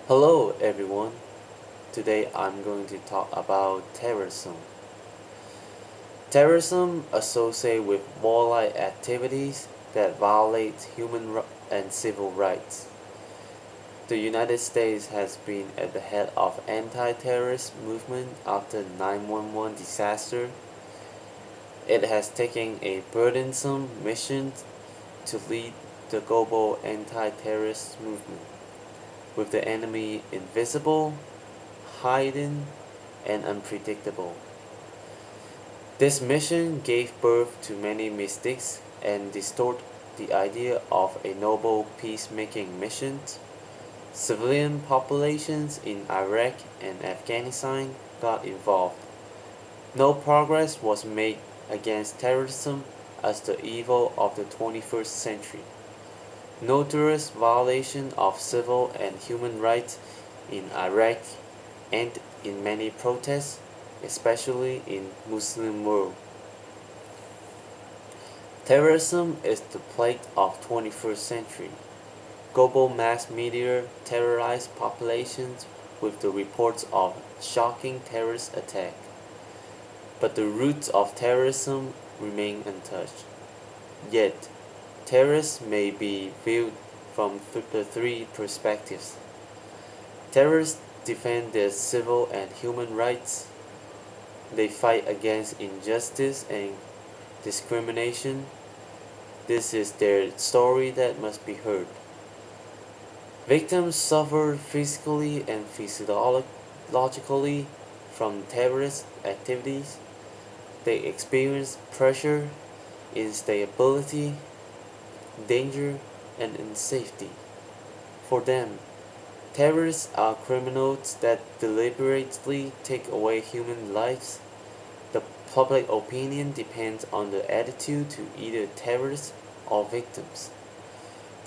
Hello everyone. Today I'm going to talk about terrorism. Terrorism associated with warlike activities that violate human and civil rights. The United States has been at the head of anti-terrorist movement after the 9/11 disaster. It has taken a burdensome mission to lead the global anti-terrorist movement, with the enemy invisible, hidden, and unpredictable. This mission gave birth to many mystics and distort the idea of a noble peacemaking mission. Civilian populations in Iraq and Afghanistan got involved. No progress was made against terrorism as the evil of the 21st century. Notorious violation of civil and human rights in Iraq and in many protests, especially in Muslim world. Terrorism is the plague of 21st century. Global mass media terrorize populations with the reports of shocking terrorist attacks. But the roots of terrorism remain untouched. Yet, terrorists may be viewed from the three perspectives. Terrorists defend their civil and human rights. They fight against injustice and discrimination. This is their story that must be heard. Victims suffer physically and physiologically from terrorist activities. They experience pressure, instability, danger, and unsafety. For them, terrorists are criminals that deliberately take away human lives. The public opinion depends on the attitude to either terrorists or victims.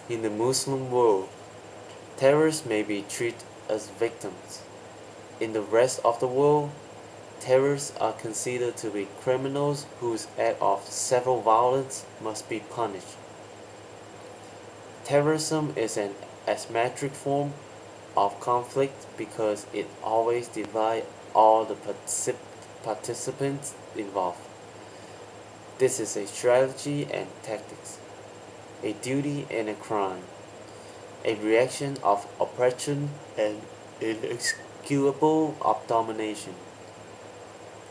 In the Muslim world, terrorists may be treated as victims. In the rest of the world, terrorists are considered to be criminals whose act of civil violence must be punished. Terrorism is an asymmetric form of conflict because it always divides all the participants involved. This is a strategy and tactics, a duty and a crime, a reaction of oppression and inexcusable domination.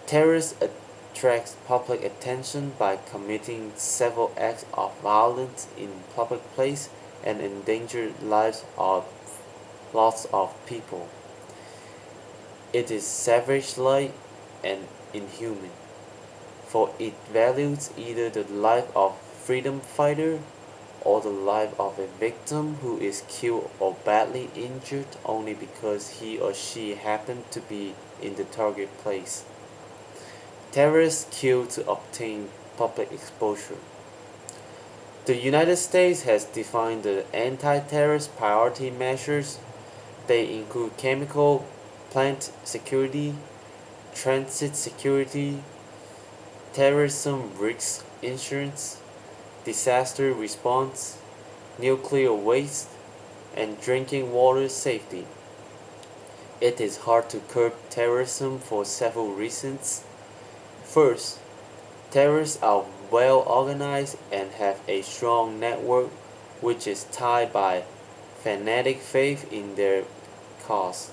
Terrorists attract public attention by committing several acts of violence in public place and endanger lives of lots of people. It is savage-like and inhuman, for it values either the life of freedom fighter or the life of a victim who is killed or badly injured only because he or she happened to be in the target place. Terrorists kill to obtain public exposure. The United States has defined the anti-terrorist priority measures. They include chemical plant security, transit security, terrorism risk insurance, disaster response, nuclear waste, and drinking water safety. It is hard to curb terrorism for several reasons. First, terrorists are well organized and have a strong network which is tied by fanatic faith in their cause.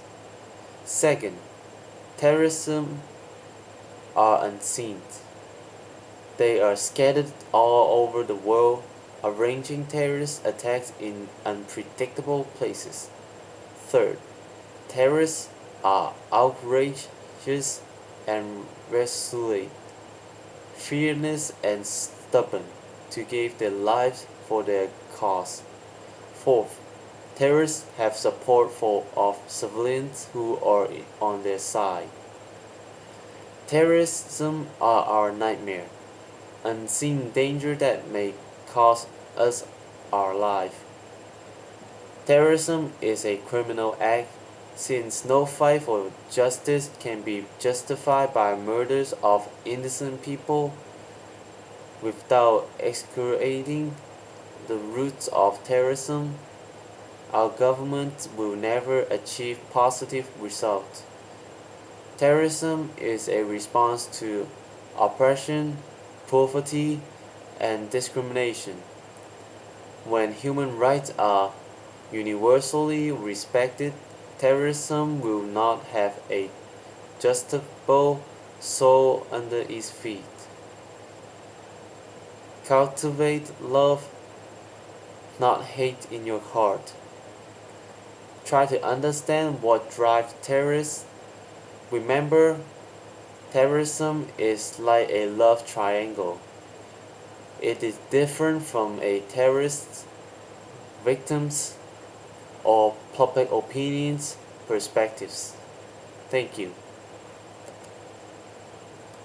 Second, terrorism are unseen. They are scattered all over the world, arranging terrorist attacks in unpredictable places. Third, terrorists are outrageous and resolute, fearless and stubborn to give their lives for their cause. Fourth, terrorists have support of civilians who are on their side. Terrorism are our nightmare, unseen danger that may cost us our life. Terrorism is a criminal act since no fight for justice can be justified by murders of innocent people without excoriating the roots of terrorism. our government will never achieve positive results. Terrorism is a response to oppression, poverty, and discrimination. When human rights are universally respected, terrorism will not have a justifiable soul under its feet. Cultivate love, not hate in your heart. Try to understand what drives terrorists. Remember, terrorism is like a love triangle. It is different from a terrorist victims or public opinions perspectives. Thank you.